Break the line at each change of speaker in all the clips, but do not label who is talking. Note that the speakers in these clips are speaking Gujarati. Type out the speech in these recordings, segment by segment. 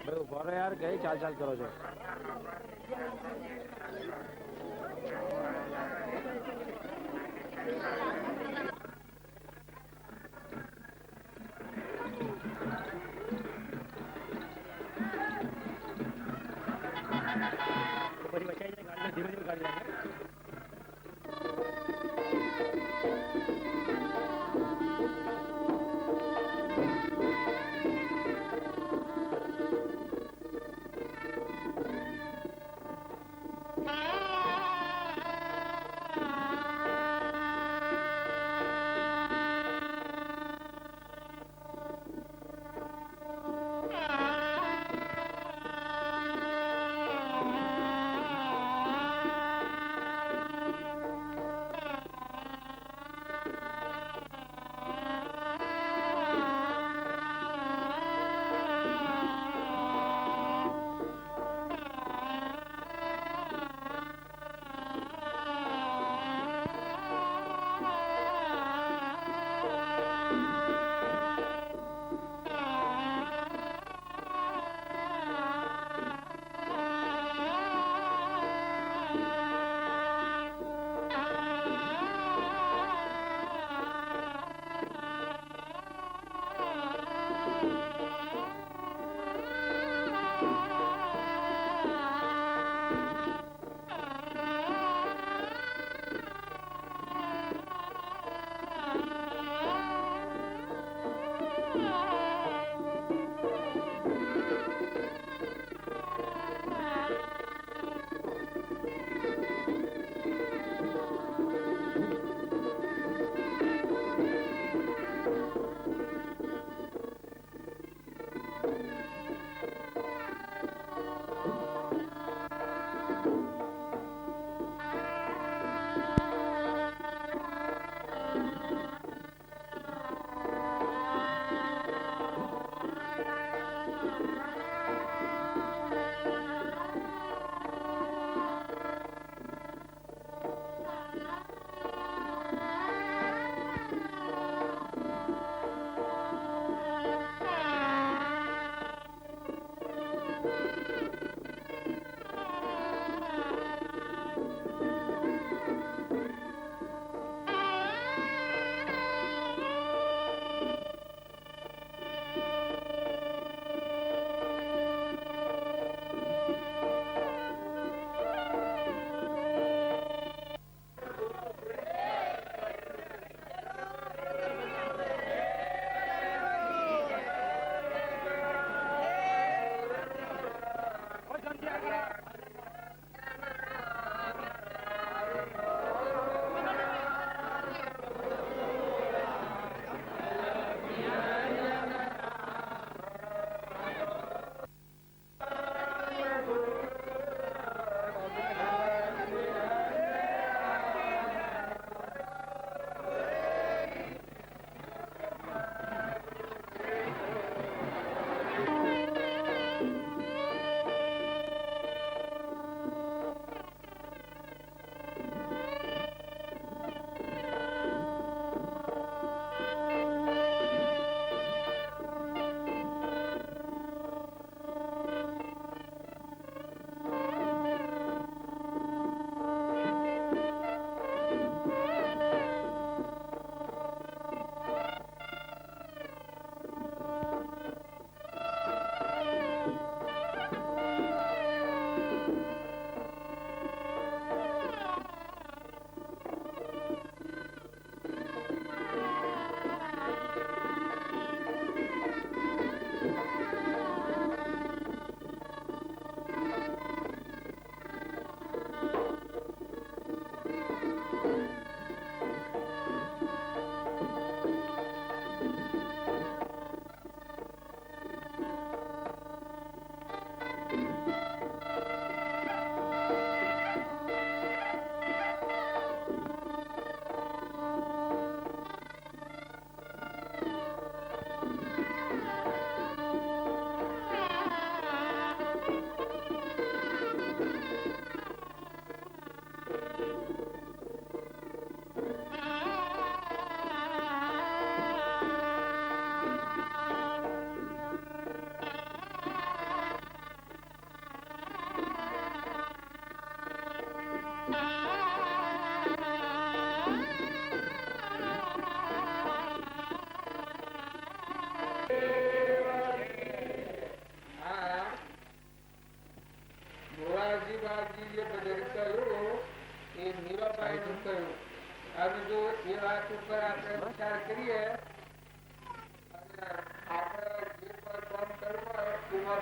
ભાઈ ઉભા રહો યાર, કઈ ચાલ ચાલ કરો છો? પછી બચાઈ જાય ગાડી, ધીમે ધીમે ગાડી લાગે.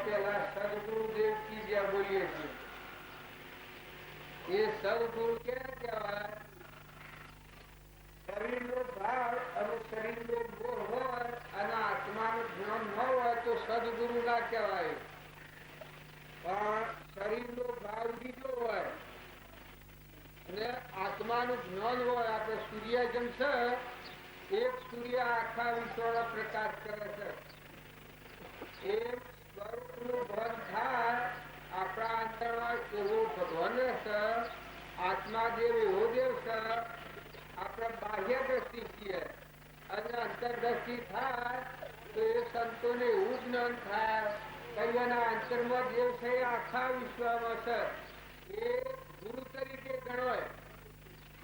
પેલા સદગુરુદેવ કી જ્યાં બોલીએ છીએ એ સદગુરુ ક્યાં કહેવાય? શરીરનો ભાવ અને શરીરનો મોહ હોય અને આત્માનું જ્ઞાન ન હોય તો સદગુરુ ના કહેવાય. પણ શરીરનો ભાવ બીજો હોય અને આત્માનું જ્ઞાન હોય. આપણે સૂર્ય જેમ છે, એક સૂર્ય આખા વિશ્વનો પ્રકાશ કરે છે. એક સ્વરૂપનું ભાન થાય આપણા અંતરમાં એવો ભગવાન છે, આત્મા દેવ એવો દેવ છે. આપણે બાહ્ય દ્રષ્ટિ છીએ અને અંતરદ્રષ્ટિ થાય તો એ સંતોને એવું જ્ઞાન થાય કઈના અંતરમાં દેવ છે એ આખા વિશ્વમાં છે. એ ગુરુ તરીકે ગણાય.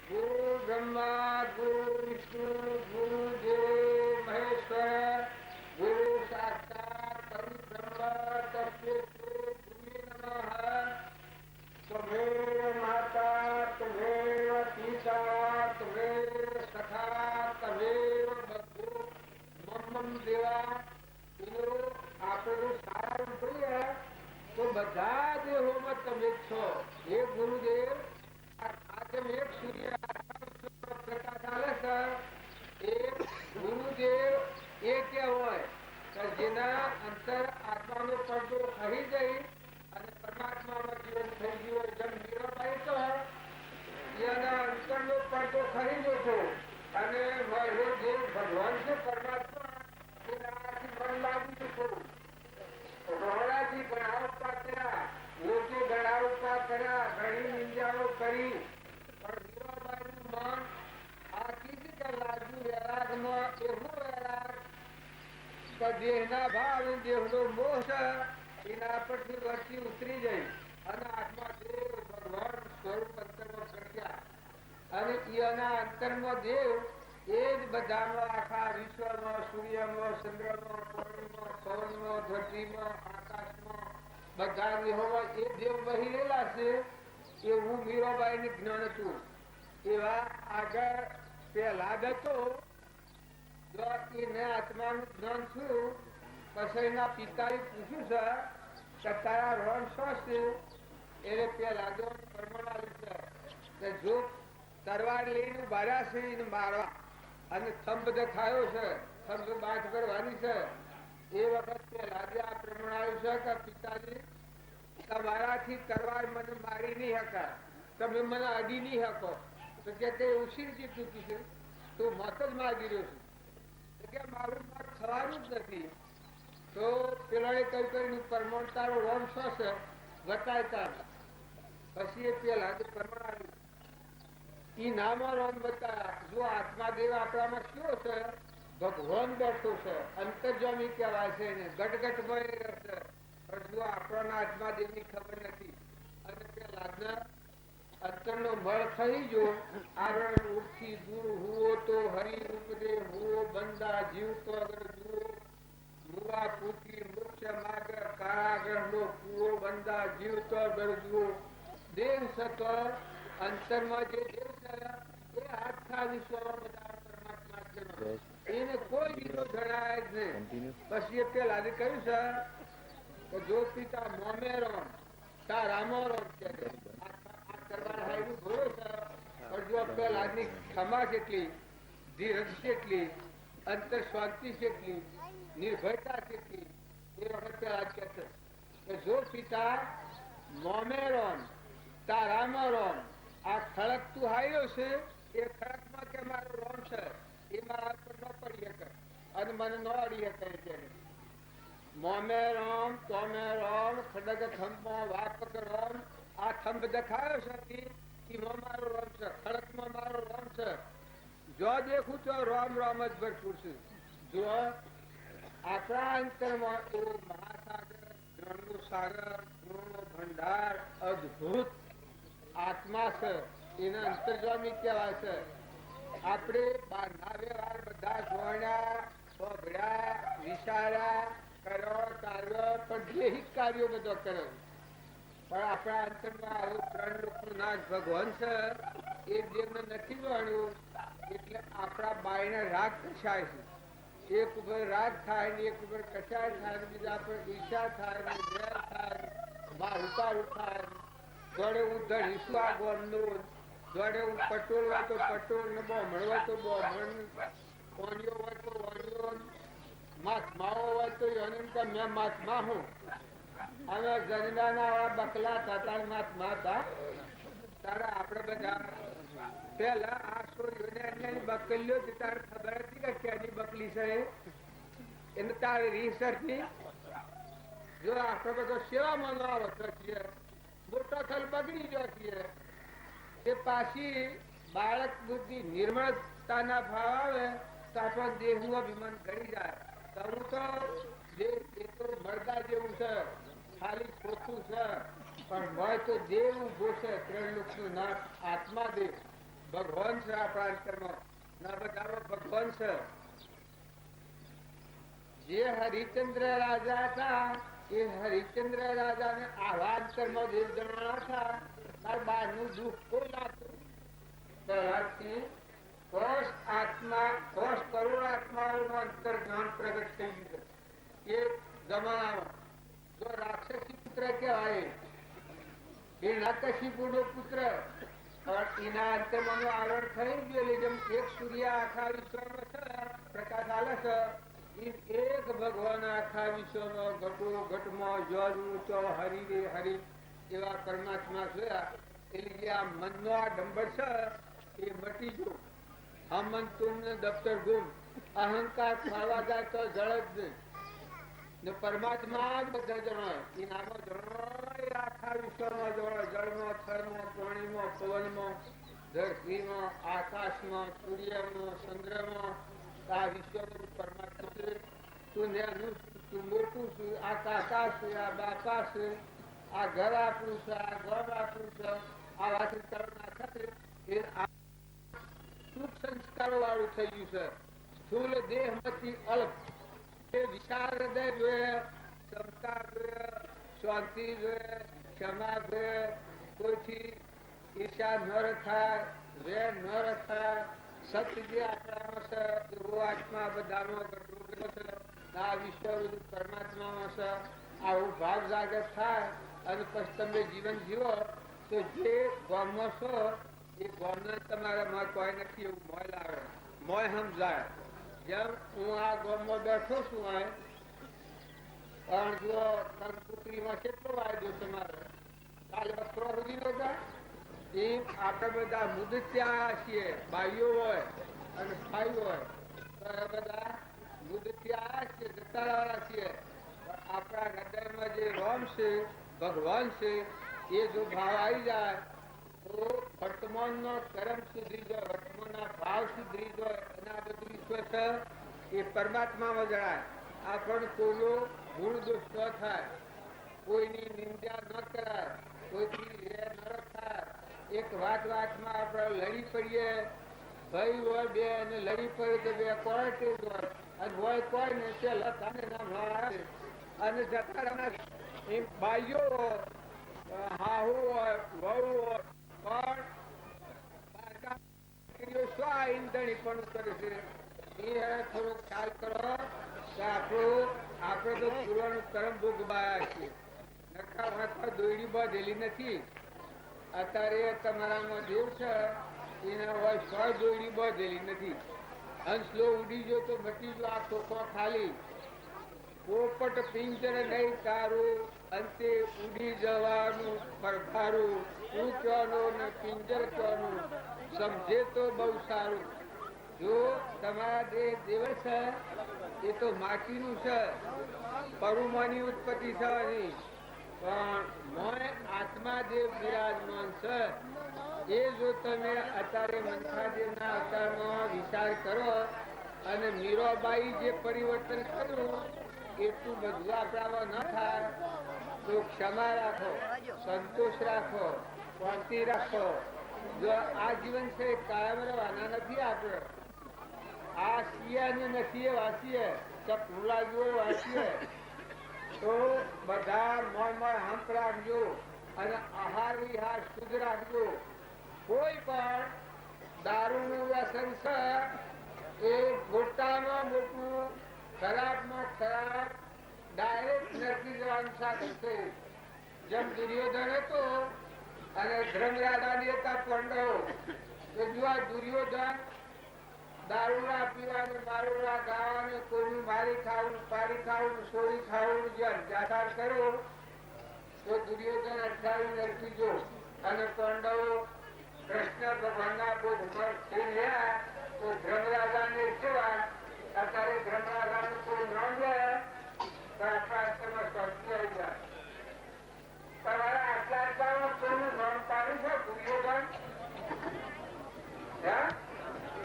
ગુરુ બ્રહ્મા, ગુરુ વિષ્ણુ, ગુરુ દેવ મહેશ્વર, ગુરુ સાક્ષાત પરબ્રહ્મ તસ્મૈ ગુરુવે નમઃ. ત્વમેવ માતા ત્વમેવ પિતા ત્વમેવ સખા ત્વમેવ બંધુ મમ દેવા. આપણું સારું જોઈએ તો બધા દેહોમાં તમે છો. એ ગુરુદેવ જેમ એક સૂર્ય પ્રકાશ આવે છે એ ગુરુદેવ એ કહેવાય કે જેના અંતર આત્માનો પડદો ખરી જઈ અને પરમાત્મામાં જીવન થઈ ગયું. જેમ મીરાબાઈ તો એના અંતરનો પડદો ખરી જતો અને જે ભગવાન છે પરમાત્મા એનાથી મન લાગી જતું. રોહડાથી ઘણા ઉપા કર્યા, લોકો ઘણા ઉપા કર્યા, ઘણી નિંદાઓ કરી, પણ મીરાબાઈનું મન આખી રીતે લાગ્યું વૈરાગમાં. એવું વૈરાગ કે દેહના ભાવ દેહનો મોહ છે એના પરથી વર્તી ઉતરી જઈ અને આત્મા દેવ ભગવાન સ્વરૂપ અંતરમાં પ્રખ્યા. અને એના અંતરમાં દેવ એ જ બધામાં આખા વિશ્વમાં, સૂર્યમાં, ચંદ્રમાં, પાણીમાં, પવનમાં, ધરતીમાં, આકાશમાં બધા દેહોમાં એ દેવ વહી રહેલા છે. એવું મીરાબાઈને જ્ઞાન હતું. એવા આગળ પહેલા હતો જો એને આત્માનું જ્ઞાન થયું પછી એના પિતાએ પૂછ્યું છે કે તારા રોણ શું છે? એને પેલા પરમાણુ છે કે જો તરવાર લઈને બાર્યા છે એને મારવા અને થંભ દેખાયો છે, થંભ બાંધ કરવાની છે. એ વખત પેલા આ પ્રમાણ છે કે પિતાજી તમારાથી તરવાર મને મારી નહીં શકા, તમે મને અડી નહીં શકો. તો કે એવું શી રીતે ચૂકી છે? તું મત જ માગી રહ્યો છું કે મારું મત થવાનું જ નથી. તો પેલા કઈ કઈ પરમાણ તારો રોમ શું છે બતાવતા. પછી એ પેલા પ્રમાણ આવ્યું ઈ નામો રોમ બતાવ્યા. જો આત્મા દેવ આપણામાં કયો છે? ભગવાન બેઠો છે, અંતર્જામી કહેવાય છે એને, ગટગટ ભરી રહેશે. પણ જો આપણા આત્મા દેવની ખબર નથી અને પેલા અંતરનો મળ થઈ જો આરણ રૂપથી દૂર હુઓ તો હરિ રૂપ દે હુઓ બંદા જીવ તો અગર જુઓ મુવા પૂતી મુખ્ય માગર કારાગ્રહ નો કુઓ બંદા જીવ તો અગર જુઓ. દેવ સતો અંતરમાં જે દેવ છે એ આખા વિશ્વમાં બધા પરમાત્મા છે. એને કોઈ બીજો જણાય જ નહીં. પછી એ પેલા કહ્યું છે કે જો પિતા મોમેરો તા રામોરો કે ક્ષમા કેટલી, ધીરજ કેટલી, અંતર શાંતિ કેટલી, નિર્ભયતા કેટલી. એ વખત કે જો પિતા મોમેરોન તા રામરોન આ ખડક તું હાર્યો છે એ ખડકમાં કે મારો રોમ છે એ મારા પર ન પડી શકે અને મને ન અડી શકે છે. મોમે રોમ તોમે રોમ ખડક થંભમાં વાપક રોમ. આ થંભ દેખાયો છે એમાં મારો રોમ છે, ખડકમાં મારો રોમ છે. જો દેખું તો રોમ રોમ જ ભરપૂર છે. જો આપણા અંતરમાં એવો મહાસાગર, જ્ઞાનનો સાગર, ગુણનો ભંડાર, અદભુત આત્મા છે. એના અંતર્જામી કહેવાય છે. આપણે બહારના વ્યવહાર બધા જોણ્યા, સાંભળ્યા, વિચાર્યા, કર્યો, કાર્યો, પણ દેહિક કાર્યો બધો કર્યો. પણ આપણા અંતરમાં આવું ત્રણ લોકનું નાશ ભગવાન છે એ દેવને નથી જાણ્યું એટલે આપણા બાયને રાગ કશાય છે. એક ઉપર રાગ થાય ને એક ઉપર કચાય થાય ને બીજા પર ઈચ્છા થાય ને વેર થાય માં ઉતારું થાય જોડે હું ધડીશું આ ગોમનું જોડે હું પટોળ હોય તો પટોળ ને બોમણ હોય તો બોમણ કોણીઓ હોય તો કોણીઓ માથમાઓ હોય તો મેં માથમા હું અમે જનડાના બકલા થતા માથમા હતા તારે આપડે બધા પેલા આ છોડીઓને બકલીઓ તારે ખબર હતી કે ક્યાંની બકલી છે એને તારે રિસર્ચ ની જો આપણે બધો સેવામાં આવતો છીએ મોટો થલ બગડી ગયો છીએ એ પાછી બાળક બુદ્ધિ નિર્મળતાના ભાવ આવે તો આપણો દેહનું અભિમાન કરી જાય હું તો મળતા જેવું છે ખાલી ખોટું છે પણ હોય તો દેવ ઉભો છે ત્રણ લોક નું નાથ આત્મા દેવ ભગવાન છે આપણા અંતરમાં ના બધાનો ભગવાન છે જે હરિચંદ્ર રાજા હતા એ હરિચંદ્ર રાજા ને આવા અંતરમાં દેવ જણાના હતા તાર બહાર નું દુઃખ કોઈ લાગતું કોષ આત્મા કોષ કરોડ આત્માઓનું અંતર જ્ઞાન પ્રગટ થઈ ગયું છે એ જમાનામાં જો રાક્ષસી પુત્ર કહેવાય એ નાકશીપુનો પુત્ર એના અંતરમાં આવરણ થઈ ગયેલી જેમ એક સૂર્ય આખા વિશ્વમાં છે પ્રકાશ આલે છે એક ભગવાન આખા વિશ્વમાં ઘટો ઘટમાં જોરું તો હરિ રે હરિ એવા પરમાત્મા જોયા એટલે આ મનનો આ ડંબર છે એ મટી ગયો હમન તુમને દફતર ગુમ અહંકાર ખાવા જાય તો જળ જ નહીં ને પરમાત્મા જ બધા જણાય એ નામો જણાય આખા વિશ્વમાં જણાય જળમાં થળમાં પાણીમાં પવનમાં ધરતીમાં આકાશમાં સૂર્યમાં ચંદ્રમાં આ વિશ્વમાં પરમાત્મા છે તું નેનું તું મોટું છું આ કાકા છે આ બાપા છે આ ઘર આપણું છે આ ગોળ આપણું છે આ વાત એ સંસ્કારો વાળું થઈ ગયું છે સ્થૂલ દેહ માંથી અલ્પ એ વિશાળ હૃદય જોઈએ ક્ષમતા જોઈએ શાંતિ જોઈએ ક્ષમા જોઈએ કોઈથી ઈર્ષા ન રખાય વેર ન રખાય સત્ય જે આપણામાં છે એવો આત્મા બધામાં છે આ વિશ્વ બધું પરમાત્મામાં છે આવું ભાવ જાગૃત થાય અને પછી તમે જીવન જીવો તો જે ગામમાં છો એ ગામને તમારામાં કોઈ નથી એવું મોય લાવે મોય સમજાય જેમ હું આ ગામમાં બેઠો છું પણ જો પુત્રીમાં કેટલો વાયદો તમારે કાલે વસ્ત્રો સુધી નતા એ આપણે બધા મુદત્યા છીએ ભાઈઓ હોય અને ભાઈ હોય તો એ બધા મુદત્યા છીએ જતા વાળા છીએ આપણા હૃદયમાં જે રોમ છે ભગવાન છે એ જો ભાવ આવી જાય તો વર્તમાનનો કર્મ સુધરી જાય વર્તમાનના ભાવ સુધરી જાય અને આ બધું વિશ્વ છે એ પરમાત્મામાં જણાય આપણ કોઈનો ગુણ દોષ ન થાય કોઈની નિંદા ન કરાય કોઈથી ન રખાય એક વાતમાં આપણે લડી પડીએ ભાઈ હોય બે અને લડી પડે તો બે કોઈ તે હોય અને હોય કોઈ ને તે લખાને નામ આવે અને જતા એમ ભાઈઓ હાહુ હોય વહુ હોય પણ ઈંધણી પણ કરે છે એ થોડો ખ્યાલ કરો કે આપણે તો પૂર્વનું કર્મ ભોગવાયા છીએ નકા દોયડી બાંધેલી નથી અત્યારે તમારામાં દેવ છે એના હોય સ્વ દોયડી બાંધેલી નથી હંસલો ઉડી ગયો તો મટી ગયો આ ખોખો ખાલી પોપટ પિંજર નહીં તારું અંતે ઉડી જવાનું પરભારું તું ક્યાંનું ને પિંજર ક્યાંનું સમજે તો બહુ સારું જો તમારા દેહ દેવ છે એ તો માટીનું છે પરુમાની ઉત્પત્તિ થવાની પણ મોય આત્મા દેવ બિરાજમાન છે એ જો તમે અત્યારે મનખાદેવના અવતારમાં વિચાર કરો અને મીરાબાઈ જે પરિવર્તન કર્યું એટલું બધું આપણામાં ન થાય તો ક્ષમા રાખો સંતોષ રાખો શાંતિ રાખો જો આ જીવન છે કાયમ રહેવાના નથી આપણે આ છીએ અને નથી વાંચીએ ચપલું લાગ્યું વાંચીએ તો બધા મોય હંપ રાખજો અને આહાર વિહાર શુદ્ધ રાખજો કોઈ પણ દારૂનું વ્યસન છે એ મોટામાં મોટું ખરાબમાં ખરાબ ડાયરેક્ટ નરકી જવાનું સાધન છે. જેમ દુર્યોધન હતો અને ધર્મરાજાની હતા પાંડવો, તો જો આ દુર્યોધન દારૂડા પીવાનું, મારુડા ગાવાનું, કોઈનું મારી ખાવું, પાડી ખાવું, સોરી ખાવું, જે અત્યાચાર કરો તો દુર્યોધન 28 નરકી જો. અને પાંડવો કૃષ્ણ ભગવાનના બોધમાં થઈ રહ્યા તો ધર્મરાજાને સેવા. અત્યારે ધર્મરાજાનું કોઈ નામ લે તો આપણા આશ્રમમાં સ્વસ્તી આવી જાય. તમારા આટલા આટલામાં કોઈનું નામ પાડ્યું છે દુર્યોધન?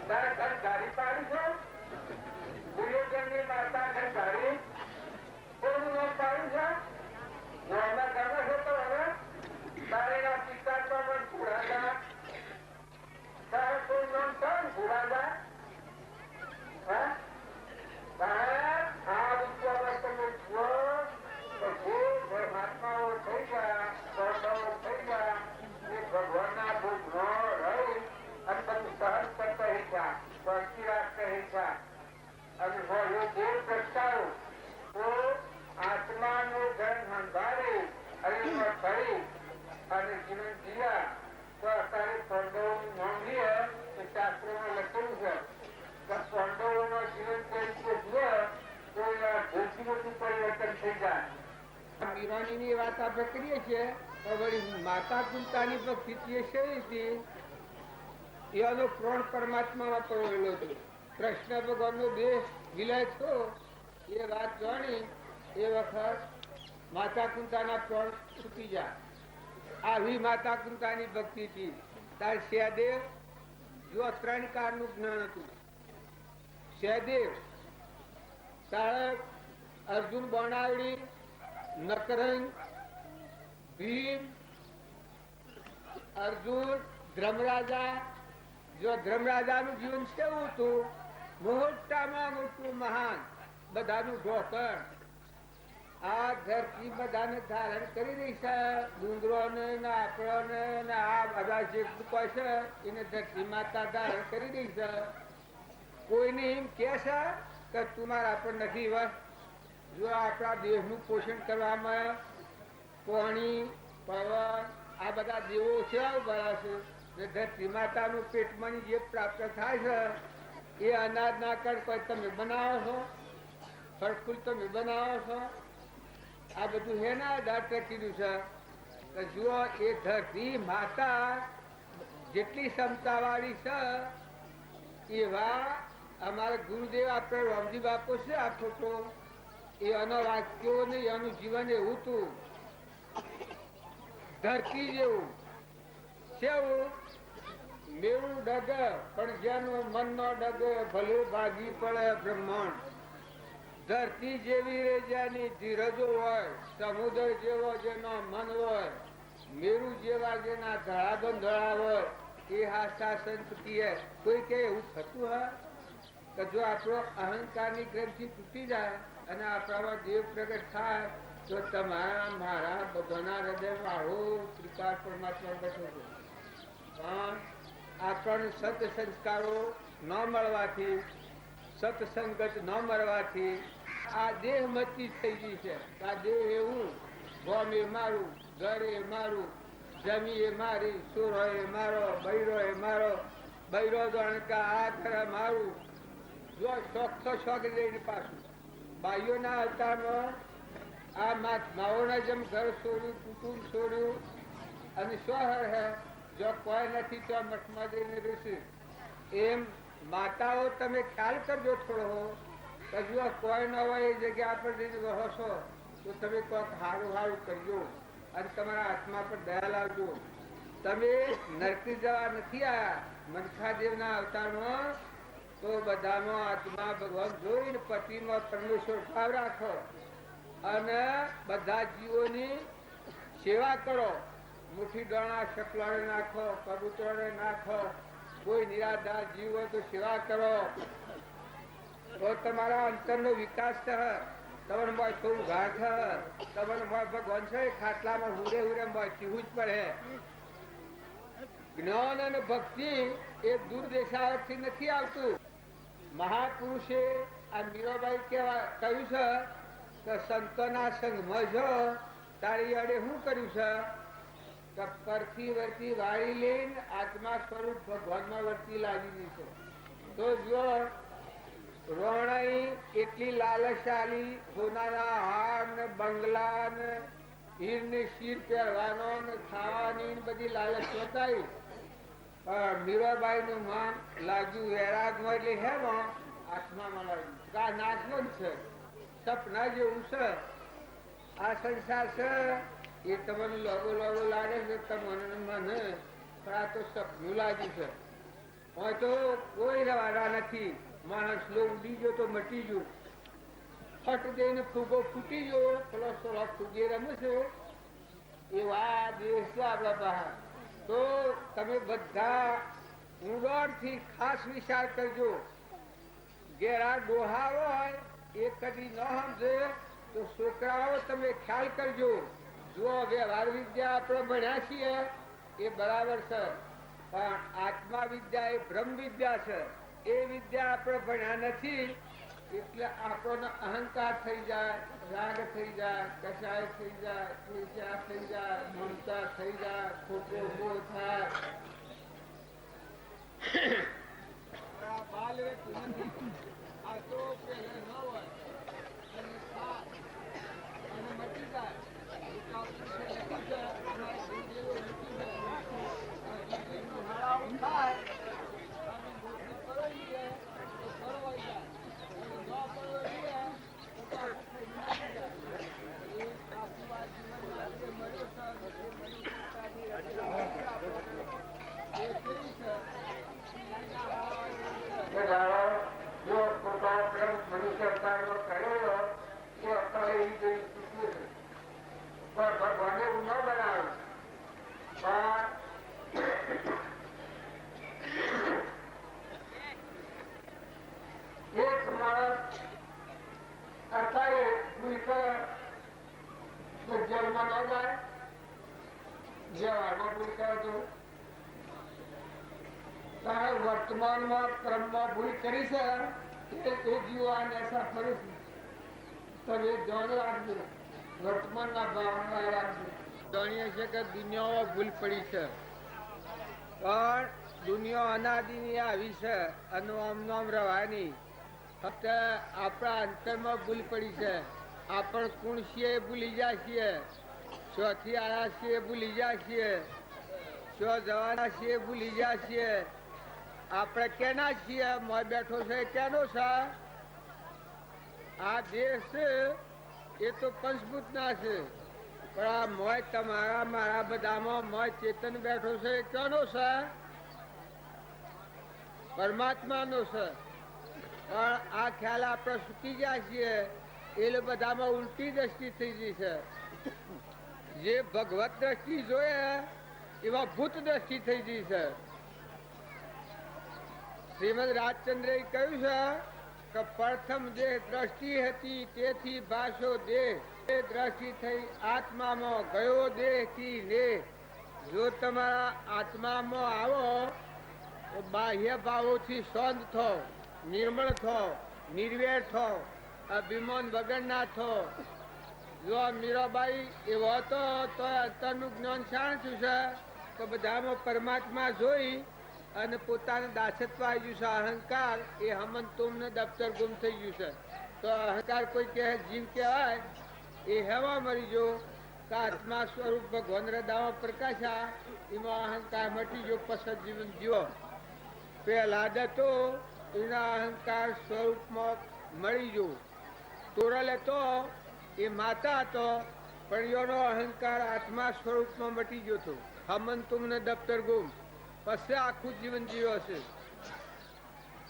તારા ઘર ગાડી પાડી છે? દુર્યોધનની માતા ઘર ગાડી કોઈનું નામ પાડ્યું છે? નામના ગમે છે તો હવે તારેના પિતા તો પણ ભૂરાદા, તારે કોઈ નામ થાય ભૂરાદા? આ વિચારમાં તમે જુઓ તો જે મહાત્માઓ થઈ ગયા, સ્વભાવો થઈ ગયા, એ ભગવાનના ભોગ ન રહી અને બધું સહન કરતા હિંસા, સ્વસ્તી રાખતા હિંસા અને જે પ્રસ્તાવ તો આત્માનો ધન સંભાળી અને ફરી અને જીવન જીવ્યા. તો અત્યારે પાંડવોનું નામ લઈએ તો શાસ્ત્રોમાં લખેલું છે કે પાંડવોનો જીવન ચરિત્ર જુએ તો સૌથી મોટું પરિવર્તન થઈ જાય. મીરાની વાત આપણે કરીએ છીએ તો વળી માતા કુંતાની ભક્તિ કેવી હતી? એનો પ્રાણ પરમાત્મામાં પડેલો હતો. કૃષ્ણ ભગવાનનો દેહ વિલય થયો એ વાત જાણી એ વખત માતા કુંતાના પ્રાણ છૂટી જાય. આવી માતા કુંતાની ભક્તિ હતી. તાર સહદેવ જો 3 કાળનું જ્ઞાન હતું. સહદેવ સાળક, અર્જુન બોણાવડી, નકરંગ, ભીમ, અર્જુન, ધર્મરાજા. જો ધર્મરાજાનું જીવન કેવું હતું? મોટામાં મોટું મહાન, બધાનું ઢોકર. આ ધરતી બધાને ધારણ કરી રહી છે. ડુંગરોને ને આપણને ને આ બધા જે કોઈ છે એને ધરતી માતા ધારણ કરી રહી છે. કોઈને એમ કે છે કે તું મારા પર નથી વસ. જો આપણા દેહનું પોષણ કરવામાં પાણી, પવન આ બધા દેવો છે બરા છે. ધરતી માતાનું પેટમાં જે પ્રાપ્ત થાય છે એ અનાજના કણ કોઈ તમે બનાવો છો, ફળફૂલ તમે બનાવો છો. આ બધું હેના આધાર ટકેલું છે કે જુઓ એ ધરતી માતા જેટલી ક્ષમતા વાળી છે એવા અમારા ગુરુદેવ આપણે રામજી બાપુ છે આ ફોટો એ એનો વાક્યો ને એનું જીવન એવું હતું. ધરતી જેવું કેવું? મેળું ડગે પણ જેનો મનનો ડગે ભલે ભાગી પડે બ્રહ્માંડ. ધરતી જેવી રે જેની ધીરજો હોય, સમુદ્ર જેવો જેનો મન હોય, મેરુ જેવા જેના ધડાબંધળા હોય એ હાસા સંત કીએ. કોઈ કે એવું થતું હા કે જો આપણો અહંકારની ગ્રંથિ તૂટી જાય અને આપણામાં દેવ પ્રગટ થાય તો તમારા મારા બધાના હૃદયમાં આવો ત્રિકાળ પરમાત્મા બેઠો છે. પણ આપણને સત સંસ્કારો ન મળવાથી, સત્સંગત ન મળવાથી આ દેહ મતી થઈ ગઈ છે. આ દેહ એવું ગોમ એ મારું, ઘર એ મારું, જમી એ મારી, સુરો એ મારો, બૈરો એ મારો, બૈરો દોણકા આ ઘર મારું. જો શોખ તો શોખ લઈને પાછું બાઈઓના અવતારમાં આ માઓના જેમ ઘર છોડ્યું, કુટુંબ છોડ્યું અને સ્વહર હે જો કોઈ નથી તો મઠમાં જઈને રહેશે. એમ માતાઓ તમે ખ્યાલ કરજો થોડો કે જો કોઈ ન હોય એ જગ્યા પર જઈને રહો છો તો તમે કોઈક સારું સારું કરજો અને તમારા આત્મા પર દયા લાવજો. તમે નરકી જવા નથી આવ્યા. મનખાદેવના અવતારમાં તો બધાનો આત્મા ભગવાન જોઈને પતિમાં પરમેશ્વર ભાવ રાખો અને બધા જીવોની સેવા કરો. મુઠ્ઠી દાણા શકલાને નાખો, કબૂતરોને નાખો. કોઈ નિરાધાર જીવ હોય તો સેવા કરો તો તમારા અંતરનો વિકાસ થશે. તમને મોય થોડું ઘા થશે. તમને મોય ભગવાન છે ખાટલામાં હુરે હુરે મોય ચીવું જ પડે. જ્ઞાન અને ભક્તિ એ દૂર દેશાવરથી નથી આવતું. મહાપુરુષે આ મીરાબાઈ કહ્યું છે કે સંતોના સંગમાં જો તારી આડે શું કર્યું છે કે પરથી વર્તી વાળી લઈને આત્મા સ્વરૂપ ભગવાનમાં વર્તી લાગી છે. તો જો રોણાઈ એટલી લાલશાલી સોનાના હાર ને બંગલા ને હીર ને શીર પહેરવાનો ને ખાવાની બધી લાલચ બતાવી. મીરાબાઈ નું મન લાગ્યું વૈરાગમાં, એટલે હેમાં આત્મામાં લાગ્યું. આ નાશનો જ છે, સપના જેવું છે. આ સંસાર છે એ તમને લોગો લોગો લાગે છે તમને મને, પણ આ તો સપનું લાગ્યું છે. હોય તો કોઈ રવાના નથી. માણસ લો ઉડી ગયો તો મટી ગયો, ફટ દઈને ફૂગો ફૂટી ગયો, પેલો સોળો ફૂગે રમે છે એવા દેશ છે આપણા બહાર. તો તમે બધા ઊંડાણથી ખાસ વિચાર કરજો. ઘેરા ડોહા હોય એ કદી ન સમજે તો છોકરાઓ તમે ખ્યાલ કરજો. જો વ્યવહાર વિદ્યા આપણે ભણ્યા છીએ એ બરાબર છે, પણ આત્મા વિદ્યા એ બ્રહ્મ વિદ્યા છે. એ વિદ્યા આપણે ભણ્યા નથી એટલે આપણને અહંકાર થઈ જાય, રાગ થઈ જાય, કસાય થઈ જાય, ઈર્ષ્યા થઈ જાય, મમતા થઈ જાય, ખોટો મોહ થાય. બાલ આ તો પહેલા ન હોય અને મટી જાય. ભગવાને ન બનાવ્યું, પણ એક માણસ અત્યારે જેલમાં ન જાય, વ્યવહારમાં ભૂલ કરે તો તારે વર્તમાનમાં ક્રમમાં ભૂલ કરી છે એ જીવવાને અસર કરે છે. તમે ધ્યાન રાખજો, વર્તમાનના ભાવના રાખજો. જાણીએ છીએ કે દુનિયામાં ભૂલ પડી છે, પણ દુનિયા અનાદિની આવી છે અને આમ નામ રહેવાની. ફક્ત આપણા અંતરમાં ભૂલ પડી છે. આપણ કોણ છીએ ભૂલી જાય છીએ, શોથી આવ્યા છીએ ભૂલી જાય છીએ, શો જવાના છીએ ભૂલી જાય છીએ. આપણે કેના છીએ? મોય બેઠો છે કેનો છે? આ દેશ એ તો પંચભૂત ના છે, પણ આ મોય તમારા મારા બધામાં મોય ચેતન બેઠો છે કેનો છે? પરમાત્માનો છે. પણ આ ખ્યાલ આપણે ચૂકી જાય છીએ એટલે બધામાં ઉલટી દ્રષ્ટિ થઈ ગઈ છે. જે ભગવત દ્રષ્ટિ જોઈએ એમાં ભૂત દ્રષ્ટિ થઈ ગઈ છે. શ્રીમદ રાજચંદ્રે કહ્યું છે કે પ્રથમ જે દ્રષ્ટિ હતી તેથી ભાષો દેહ, એ દ્રષ્ટિ થઈ આત્મામાં ગયો દેહ થી ને. જો તમારા આત્મામાં આવો તો બાહ્ય ભાવોથી શાંત થો, નિર્મળ થો, નિર્વેર થો, અભિમાન વગરના થો. જો મીરાબાઈ એવો હતો તો અંતરનું જ્ઞાન શાણ થયું છે કે બધામાં પરમાત્મા જોઈ અને પોતાને દાસત્વ આવી ગયું છે. અહંકાર એ હમન તુમને દફતર ગુમ થઈ ગયું છે. તો અહંકાર કોઈ કહે જીવ કહેવાય એ હેવા મરી ગયો કે આત્મા સ્વરૂપ ભગવાન હૃદયમાં પ્રકાશા, એમાં અહંકાર મટી ગયો. પસંદ જીવન જીવો પહેલા તો એના અહંકાર સ્વરૂપમાં મળી ગયો. તોરલે તો એ માતા હતો પણ એનો અહંકાર આત્મા સ્વરૂપમાં મટી ગયો હતો. હમન તુમને દફતર ગુમ. પછી આખું જીવન જીવ્યો છે.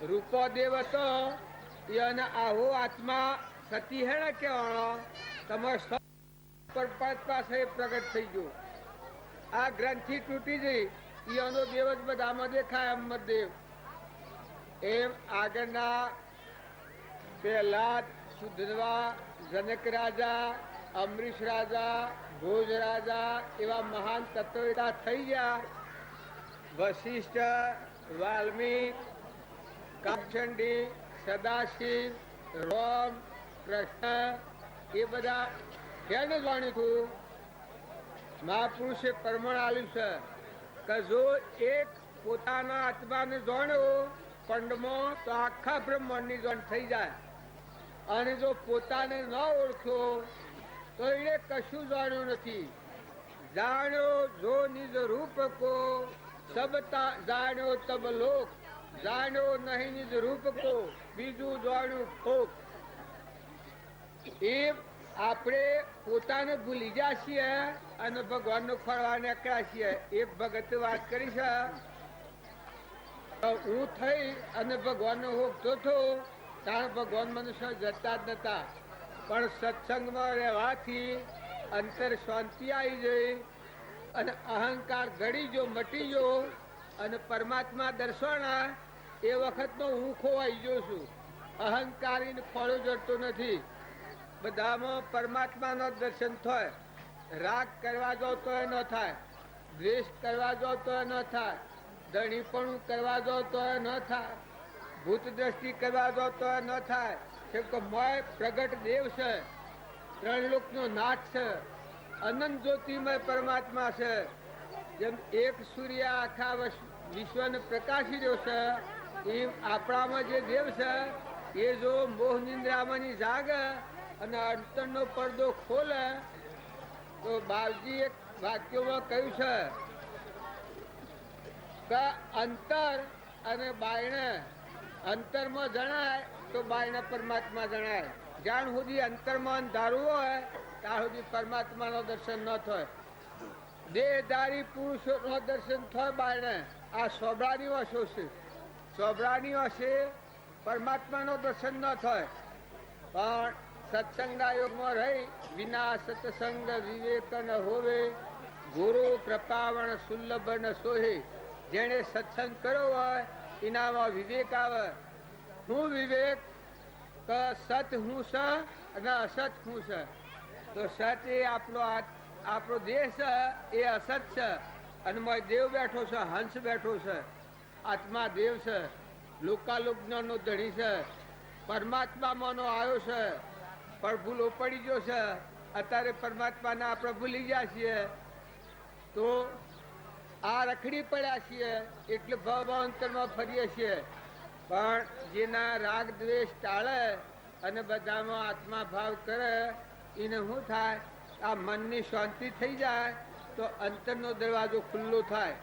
રૂપોદેવ હતો એને આવો આત્મા સતી હે ને કહેવાનો તમારે પાસે પ્રગટ થઈ ગયો. આ ગ્રંથિ તૂટી ગઈ એનો દેવ જ બધામાં દેખાય. અહમદદેવ એમ આગળના પહેલા સુધવા જનક રાજા, અમરીશ રાજા, ભોજ રાજા એવા મહાન તત્વવેતા થઈ ગયા. વશિષ્ઠ, વાલ્મીક, કામચંડી, સદાશિવ, રામ, કૃષ્ણ એ બધા કેને જાણ્યું હતું? મહાપુરુષે પ્રમાણ આપ્યું છે કે જો એક પોતાના આત્માને જાણ્યો પંડમાં તો આખા બ્રહ્માંડની જાણ થઈ જાય, અને જો પોતાને ન ઓળખ્યો તો એને કશું જાણ્યું નથી. જાણ્યો જો નિજ રૂપ કો સબતા જાણ્યો તબ લોક, જાણ્યો નહીં નિજ રૂપ કો બીજું જાણ્યું ખોક. એ આપણે પોતાને ભૂલી ગયા છીએ અને ભગવાનનો ફરવા નીકળ્યા છીએ. એક ભગત વાત કરી છે, હું થઈ અને ભગવાનનો હોકતો હતો ત્યારે ભગવાન મનુષ્ય જતા જ નતા, પણ સત્સંગમાં રહેવાથી અંતર શાંતિ આવી ગઈ અને અહંકાર ઘડી જો મટી ગયો અને પરમાત્મા દર્શના એ વખતનો હું ખોવાઈ ગયો છું. અહંકારીને ખોળો જડતો નથી. બધામાં પરમાત્માનો દર્શન થાય. રાગ કરવા જો તો ન થાય, દ્વેષ કરવા જો તો ન થાય, ધણીપણું કરવા જો તો ન થાય, ભૂત દ્રષ્ટિ કરવા જો તો ન થાય. કેમ કે મોય પ્રગટ દેવ છે, ત્રણ લોકનો નાથ છે, અનંત જ્યોતિમય પરમાત્મા છે. જેમ એક સૂર્ય આખા વિશ્વને પ્રકાશી રહ્યો છે, એમ આપણામાં જે દેવ છે એ જો મોહ નિંદ્રામાંની જાગે અને અંતરનો પડદો ખોલે તો બાલજી એક વાક્યોમાં કહ્યું છે કે અંતર અને બાયણે, અંતરમાં જણાય તો બાયણે પરમાત્મા જણાય. જ્યાં સુધી અંતરમાં અંધારું હોય ત્યાં સુધી પરમાત્માનો દર્શન ન થાય. દેહધારી પુરુષોનો દર્શન થાય બાયણે. આ સોબરાની વાસો છે, સોબરાની વાસે પરમાત્માનો દર્શન ન થાય. પણ સત્સંગના યોગમાં રહી વિના સત્સંગ વિવેક ન હોવે, ગુરુ કૃપાવણ સુલભ ન સોહે. જેણે સત્સંગ કર્યો હોય એનામાં વિવેક આવે. હું વિવેક કે સત હું છે અને અસત હું છે. તો સત એ આપણો દેહ છે, એ અસત છે, અને દેવ બેઠો છે, હંસ બેઠો છે. આત્મા દેવ છે, લોકાલોકનો ધણી છે, પરમાત્મામાંનો આવ્યો છે, પણ ભૂલો પડી ગયો છે. અત્યારે પરમાત્માને આપણે ભૂલી ગયા છીએ તો આ રખડી પડ્યા છીએ, એટલે ભવાંતરમાં ફરીએ છીએ. પણ જેના રાગ દ્વેષ ટાળે અને બધામાં આત્મા ભાવ કરે એને શું થાય? આ મનની શાંતિ થઈ જાય તો અંતરનો દરવાજો ખુલ્લો થાય.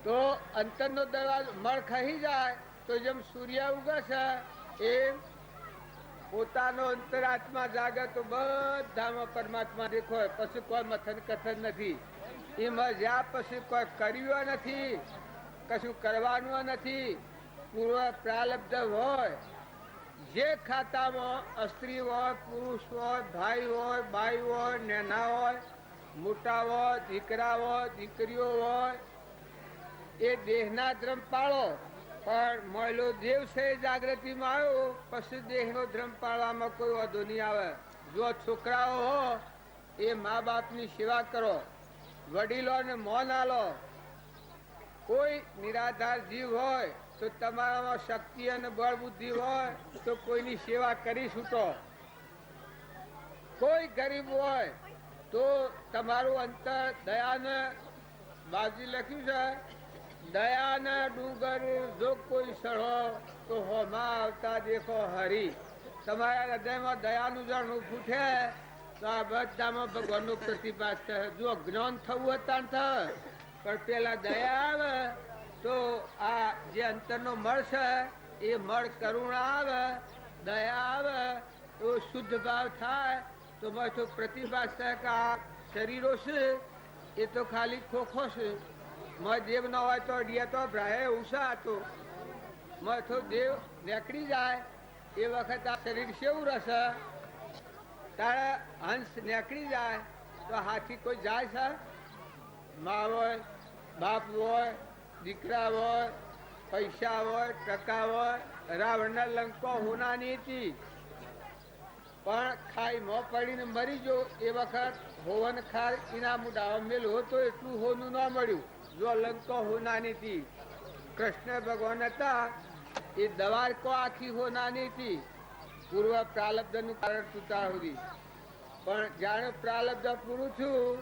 તો અંતરનો દરવાજો મળ ખહી જાય તો જેમ સૂર્ય ઉગે છે એમ પોતાનો અંતરાત્મા જાગે તો બધામાં પરમાત્મા દેખાય. પછી કોઈ મથન કથન નથી. એમાં જ્યાં પછી કોઈ કર્યું નથી, કશું કરવાનું નથી. પૂર્વ પ્રાલબ્ધ હોય, જે ખાતામાં સ્ત્રી હોય, પુરુષ હોય, ભાઈ હોય, બાઈ હોય, નેના હોય, મોટા હોય, દીકરા હોય, દીકરીઓ હોય, એ દેહના ધ્રમ પાળો. પણ મળેલો દેવ છે જાગૃતિમાં આવ્યો પછી દેહનો ધ્રમ પાળવામાં કોઈ વાંધો નહીં આવે. જો છોકરાઓ હો એ મા બાપની સેવા કરો, વડીલોને મોન આલો. કોઈ નિરાધાર જીવ હોય તો તમારામાં શક્તિ અને બળ બુદ્ધિ હોય તો કોઈની સેવા કરી છૂટો. કોઈ ગરીબ હોય તો તમારું અંતર દયાને, બાજી લખ્યું છે, દયાના ડુંગર જો કોઈ સળો તો હોમાં આવતા દેખો હરી. તમારા હૃદયમાં દયાનું જાણવું ફૂટે તો આ બધામાં ભગવાનનો પ્રતિભાસ છે. જો જ્ઞાન થવું હતા થાય, પણ પેલા દયા આવે તો આ જે અંતરનો મળ છે એ મળ કરુણા આવે, દયા આવે તો શુદ્ધ ભાવ થાય. તો તો પ્રતિભાસ થાય કે આ શરીરો છે એ તો ખાલી ખોખો છે. દેવ ન હોય તો અડિયા તો ભ્રાય ઉષા હતો. તો દેવ નીકળી જાય એ વખત આ શરીર કેવું રહેશે? તારે હંસ નીકળી જાય તો હાથી કોઈ જાય છે? મા હોય, બાપ હોય, દીકરા હોય, પૈસા હોય, ટકા હોય. રાવણના લંકો હોનાની હતી, પણ ખાઈમાં પડીને મરી ગયો. એ વખત હોવન ખાર એના મુઢાવા મેલ હોતો એટલું હોનું ન મળ્યું. જો લંકો હોનાની હતી. કૃષ્ણ ભગવાન હતા એ દ્વારકો આખી હોનાની હતી પૂર્વ પ્રાલબ્ધ નું કારણ તૂટા સુધી. પણ જાણે પ્રાલબ્ધ પૂરું થયું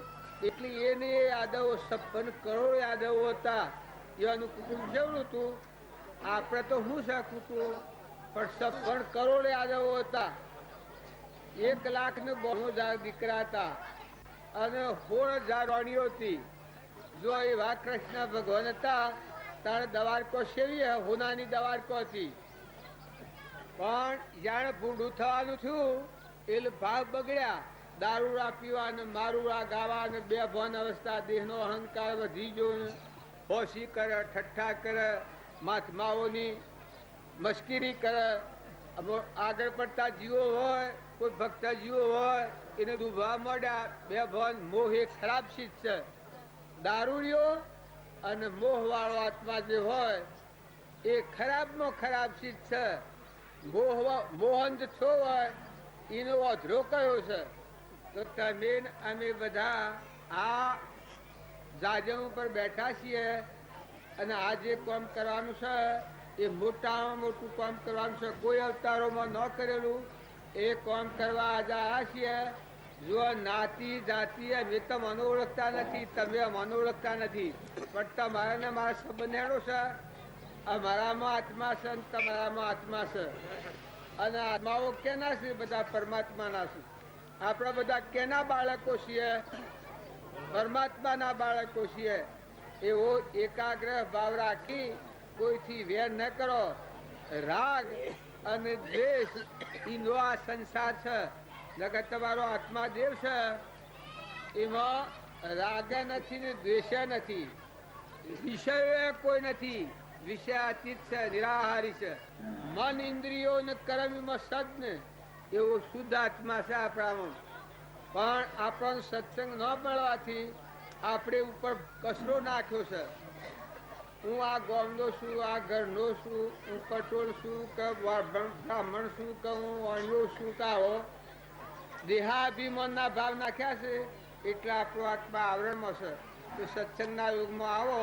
એટલે એને યાદવો 56 કરોડ યાદવો હતા. એવાનું કુટુંબ જેવડું હતું, આપણે તો શું છે કુટુંબ, પણ 56 કરોડ યાદવો હતા. 1,92,000 દીકરા હતા અને 16,000 રાણીઓ હતી. જો એવા કૃષ્ણ ભગવાન હતા તારે દ્વારકો સેવી હોનાની દ્વારકો હતી. પણ જાણે ભૂંડું થવાનું થયું એટલે ભાવ બગડ્યા. દારૂડા પીવા ને મારુડા ગાવા ને બેભાન અવસ્થા, દેહનો અહંકાર વધી ગયો, હોશી કરે, ઠઠ્ઠા કરે, મહાત્માઓની મસ્કરી કરે. આગળ પડતા જીવો હોય, કોઈ ભક્ત જીવો હોય એને ડૂબવા માંડ્યા. બેભાન મોહ એ ખરાબ ચીજ છે. દારૂડિયો અને મોહ વાળો આત્મા જે હોય એ ખરાબમાં ખરાબ ચીજ છે. મોહન છો હોય એનો અધરો કયો છે. તો તમે અમે બધા આ જાજમ ઉપર બેઠા છીએ અને આ જે કામ કરવાનું છે એ મોટામાં મોટું કામ કરવાનું છે. કોઈ અવતારોમાં ન કરેલું એ કામ કરવા આજે આવ્યા છીએ. જો નાતી જાતિ અમે તો મને ઓળખતા નથી, તમે મને ઓળખતા નથી, પણ તમારા ને મારા સંબંધ એનો છે. અમારામાં આત્મા છે અને તમારામાં આત્મા છે. અને આત્માઓ કેના છે? બધા પરમાત્માના છે. આપણે બધા કેના બાળકો છીએ? પરમાત્માના બાળકો છીએ. એવો એકાગ્ર ભાવ રાખી કોઈથી વેર ન કરો. રાગ અને દ્વેષ એનો આ સંસાર છે. નકર તમારો આત્મા દેવ છે એમાં રાગ નથી ને દ્વેષ નથી, વિષય કોઈ નથી. વિષયાતીત છે, નિરાહારી છે. મન ઇન્દ્રિયો ને કર્મમાં સજ્ઞ એવો શુદ્ધ આત્મા છે આપણામાં. પણ આપણો સત્સંગ ન મળવાથી આપણે ઉપર કચરો નાખ્યો છે. હું આ ગામનો છું, આ ઘરનો છું, હું પટોળ છું કે બ્રાહ્મણ છું કે હું વાણિયો છું કે આવો દેહાભિમાનના ભાવ નાખ્યા છે એટલે આપણો આત્મા આવરણમાં છે. તો સત્સંગના યુગમાં આવો,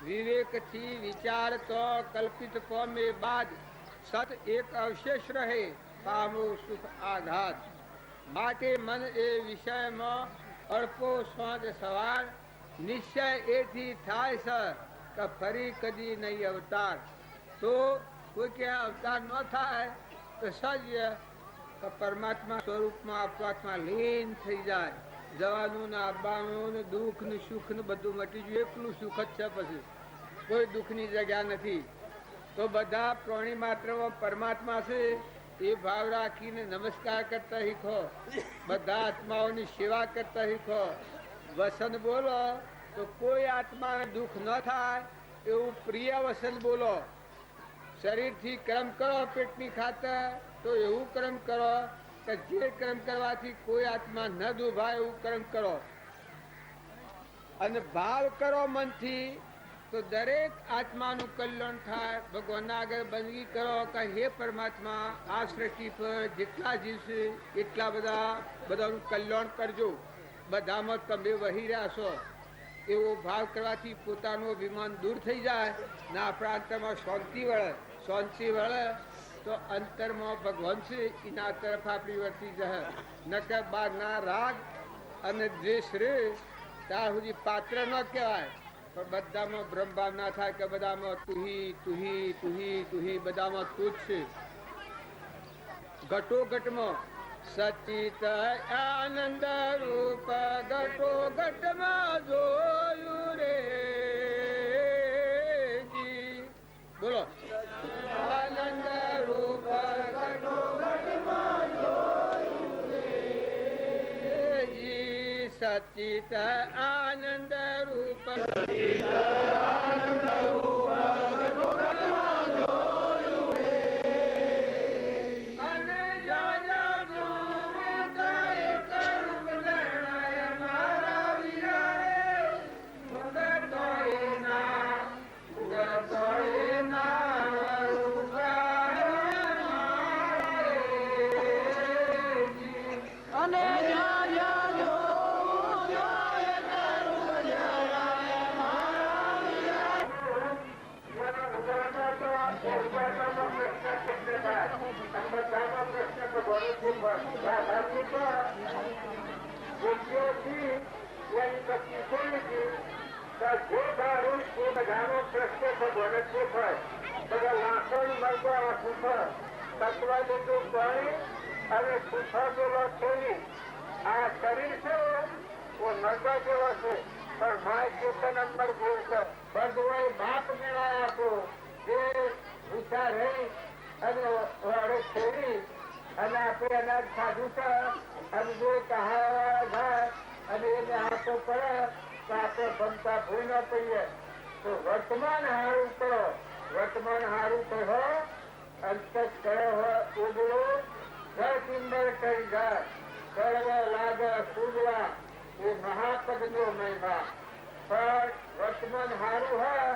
વિવેકથી વિચાર તો કલ્પિત પામે બાદ સત એક અવશેષ રહે, પામો સુખ આઘાત. માટે મન એ વિષયમાં અલ્પો સાંજ સવાર, નિશ્ચય એથી થાય છે કે ફરી કદી નહીં અવતાર. તો કોઈ ક્યાં અવતાર ન થાય તો સજ પરમાત્મા સ્વરૂપમાં આપવાત્મા લીન થઈ જાય. જવાનું ને આવવાનું ને દુઃખ ને સુખ ને બધું મટી ગયું. એકલું સુખ જ છે, પછી કોઈ દુઃખની જગ્યા નથી. તો બધા પ્રાણી માત્રમાં પરમાત્મા છે એ ભાવ રાખીને નમસ્કાર કરતા શીખો. બધા આત્માઓની સેવા કરતા શીખો. વસન બોલો તો કોઈ આત્માને દુઃખ ન થાય એવું પ્રિય વસન બોલો. શરીરથી કર્મ કરો પેટની ખાતર તો એવું કર્મ કરો કે જે કર્મ કરવાથી કોઈ આત્મા ન દુભાય એવું કર્મ કરો. અને ભાવ કરો મનથી તો દરેક આત્માનું કલ્યાણ થાય. ભગવાનના આગળ બંદગી કરો કે હે પરમાત્મા આ સૃષ્ટિ પર જેટલા જીવ છે એટલા બધાનું કલ્યાણ કરજો. બધામાં તમે વહી રહ્યા છો એવો ભાવ કરવાથી પોતાનું અભિમાન દૂર થઈ જાય ને આપણા અંતરમાં શાંતિ વળે. શાંતિ વળે તો અંતરમાં ભગવાન છે એના તરફ આપણી વર્તી જાય. નકર બહારના રાગ અને દ્વેષ રે ત્યાં સુધી પાત્ર ન કહેવાય. પણ બધામાં બ્રહ્મભાવ ના થાય કે બધામાં તુહી તુહી તુહી તુહી, બધામાં તું જ છે. ઘટો ઘટમાં સચિત આનંદ રૂપ ઘટો ઘટમાં જોયું રે જી. બોલો આનંદ રૂપ ઘટો ઘટમાં જોયું રે જી. સચિત આનંદ રૂપ એ તો શીખવું નથી તો જે દારૂ એ બધાનો પ્રશ્ન ભગવાન સુખ હોય બધા લાખોની મરગા સુખ તત્વ જેટલું પાણી અને સુખ જેવો છેલી આ શરીર છે वो मरगा જેવો છે પણ માય ચેતન અંદર જેવું છે બધું બાપ મેળાયા તો જે વિચાર રહી અને વાળે છેડી અને આપણે અનાજ ખાધું છે અને જે કહાવા થાય અને એને હાથો પડે તો આપણે બનતા ભૂલ ન પડીએ તો વર્તમાન હારું કરો વર્તમાન હારું કહો અંત કરો ઉજળો ઘર સુંદર કરી જાય કરવા લાગે પૂજવા એ મહાપદ નો મહિમા પણ વર્તમાન હારું હોય